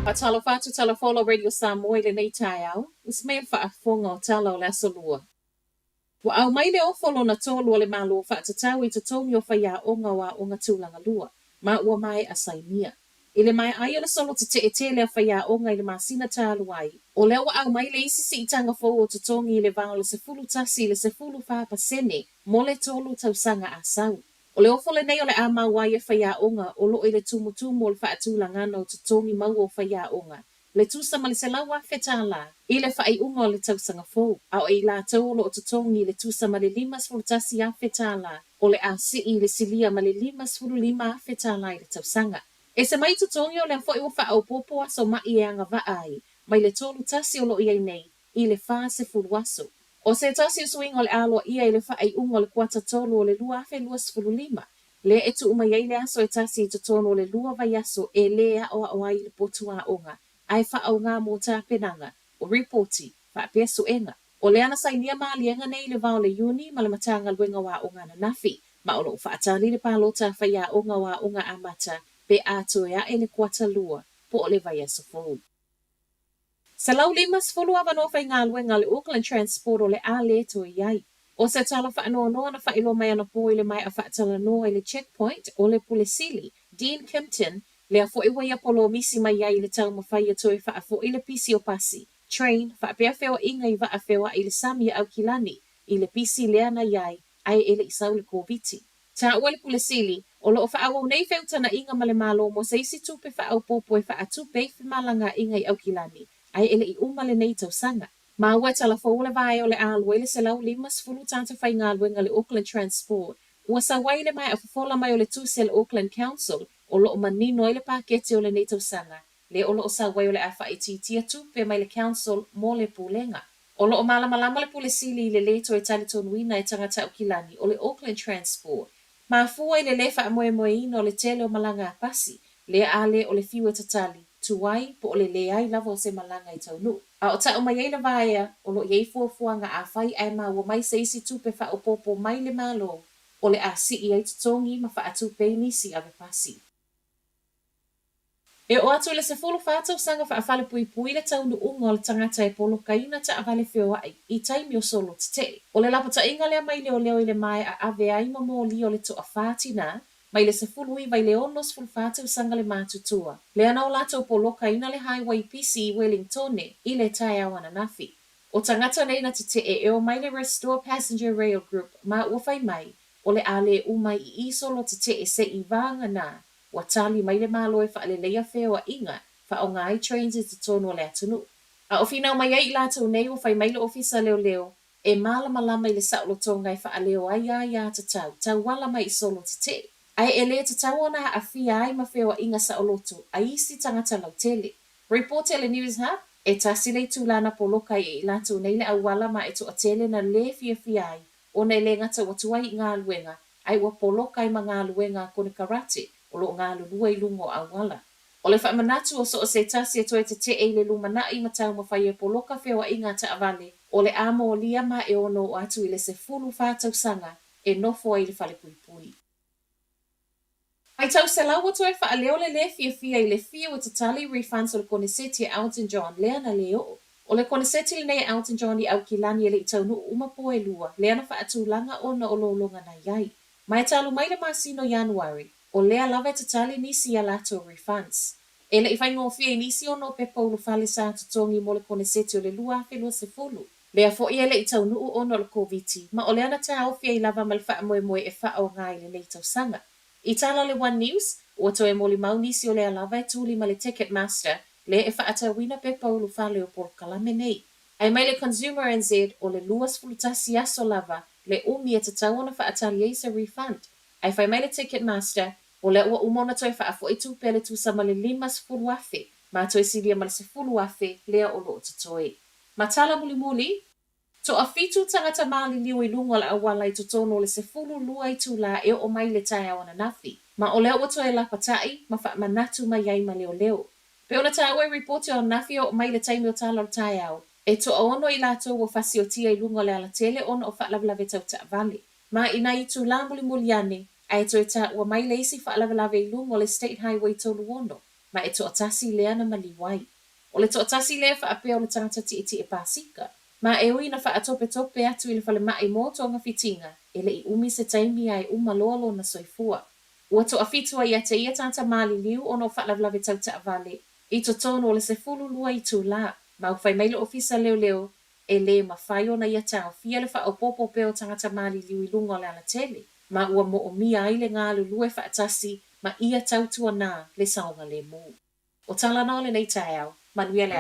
Atalo fatu talafolo radio Samoa le nei taiao, usmail fa afonga o tala o le asolua. Wa au mai le ofolo na tolu o le malo fa atatau I totongi o faya onga wa onga tūlanga lua, ma ua mai asainia. Ile mai ai o le solo te te le faya onga I le masina talu ai. O le wa au mai le isi si itanga fo o totongi I le vao le sefulu tasi le sefulu fa pasene, mo le tolu tausanga asau. O le ofo le nei o le a maua ia whaia onga o lo I le tumutumu o le whaatūlangana o tutongi mau o whaia onga. Le tusa ma le se lawa whetala I le whai unga o le tausanga fō. A o I la taulo o tutongi le tusa ma le limas fulutasi a whetala o le a I le silia ma le limas fulu lima a whetala I le tausanga. E se mai tutongi o le fo I wa wha au popo aso mai e anga vaai, mai le tolu tasi o lo I nei I le wha se fulu aso. O se tasi o swing o le aloa ia I le whaai unga o le kuata tolu o le lua afe lua sifuru lima. Le e tu uma iei le aso e tasi I totono o le lua vai aso e lea o a oai le potua onga. Ai wha au ngā mō tā penanga o reporti wha pia suenga. O le ana sainia maalienga nei le vao le uni ma le matanga luenga wa onga na nafi. Ma o lo wha atali le pālota whaia onga wa onga amata pe ato ea e le kuata lua po o le vai aso fōu. Sa lau limas fulu avano whai ngā luenga le Auckland Transport o le a le to iai. O se tala wha anoa noa na wha ilo mai ana po I le mai a wha tala noa I le checkpoint o le Pulesili, Dean Kempton, le a fo I wai apolo misi mai iai le tau mawhai ato I wha a fo I le pisi o pasi. Train, wha pia whewa inga I wa a whewa I le Samia au kilani, I le pisi lea na iai, ai ele I sau le koviti. Ta ua le Pulesili, o lo o wha awau nei wheutana inga ma le malo mo se isi tupe wha au popo e wha a tupe I malanga inga I au kilani. Ai ele I umale nei tausanga. Ma ua tala fo le vai o le alue le se lau limas fulu tanta whai ngā luenga le Auckland Transport. Ua sa wai le mai a fafola mai o le tuse le Auckland Council o lo o manino I le pakete o le nei tausanga. Le o lo o sa wai o le awha I titia tupe mai le council mo le pulenga. O lo o malamalama le Pulesili I le leto e tali tonuina e tangata o kilani o le Auckland Transport. Ma fua I le lefa a moe moe ino le tele o malanga a pasi. Le ale o le fiwa tatali. Tuai po o le leai lava o se malanga I taunu. A o ta o mai eina vaea o lo iei fuafuanga a whai ai ma ua mai se isi tupe wha o popo mai le malo o le a si I ai tutongi ma wha atu pei nisi ave pasi. E o atu le se fulu whātau sanga wha a whale pui pui le taunu unga o le tangata e polo kaina ta a wale whioa I taimi o solo te te. O le lapata inga lea mai leo leo I le mai a ave ai ma mo li o le to a whātina mai le se fulu I vai le onos fulu whātau sanga le mātutua. Le ana o lato polo kaina le highway PC I Wellingtone I le tai awana nafi. O tangata nei na te e o mai le Restore Passenger Rail Group ma uwhai mai o le ale umai I solo te e se I vanga na. Wa tali mai le malo e wha le leia whewa inga wha o ngai trains I te tono le atunu. A o finau mai ai lato nei o whai mai le ofisa leo leo e malama I le saulo tonga I wha leo ai ai tatau, tau wala mai I solo te. Ai e le tatau ona a fia ai ma whewa inga sauloto a isi tangata lau tele. Report Tele News Hub e tasi le tūlana poloka I lato nei le awala ma e to a tele na le fia ai o nei le ngata watuai I ngā luenga ai wa poloka I ma ngā luenga kone karate. O lo ngā lulua I lungo a wala. O le whaamanatu o so o se tasi e toe te e le lumana I matau mawhai e poloka whewa I ngā taawale o le amo o lia ma e ono o atu I le se fulu whātau sanga e nofo ai le whale pui pui. Ai tau se lau toe wha leo le fia I le fia o te tali refunds o le kone seti e Elton John lea na leo. O le kone seti le nei Elton John I au kilani e le I taunu umapo e lua lea na wha atu langa ona o lolonga na iai. Mai talu mai le masino Januari. O lea lava te tali nisi a lato refunds. E le I whai ngofia I nisi ono pepa ulu whale sa tutongi mo le kone seti o le lua whelua se fulu. Lea fo ia le I taunu u ono le koviti, ma o lea na ta aufia I lava mal wha moe moe e wha o ngai le leitau sanga. I tala le One News, o to e moli mau nisi o lea lava e tūli ma le Ticketmaster, le e wha ata wina pepa ulu whale o por kalame nei. Ai mai le Consumer NZ o le luas fulutasi aso lava, le umi e te tau ona wha atali e sa refund. Ai whai mai le Ticketmaster, o le ua umona toi wha afo I tūpele tu sa male limas fulu afe, ma toi silia male se fulu afe lea o lo o toi. Ma tala muli muli, to a fitu tangata mali liu I lunga la awala I tutono le se fulu lua I tula e o mai le tai awana nafi. Ma o lea ua toi la patai, ma wha manatu mai ai ma leo leo. Pe ona ta ue reporte o nafi o mai le taimi o tala o tai au, e to a ono I lato o fasi o tia I lunga le ala tele ona o wha lavelave tau ta vale. Ma ina I tu la muli muli ane, ai toi ta ua mai leisi wha lavelave I lunga le State Highway tolu ono. ma e toʻatasi lea na maliwai. O le toʻatasi lea whaapea o le tangata ti e pasika. Ma e ui na whaatopetope atu i le falemaʻi mo tonga fitinga, e le i umi se taimi ai uma lolo na soifua. Ua toʻafitu ai te ia tata maliliu o no whaalavlave tau taʻavale, i to tono o le 12 i tūlā, ma u whai mai le ofisa leo e le mawhai ona ia tau fia le whaopopo peo tangata maliliu i lunga o le ala tele, ma ua mo o mia ai le ngā lulue whaatasi ma ia tau tua nā le saonga le mū. O talana o le nei tae au, manuia le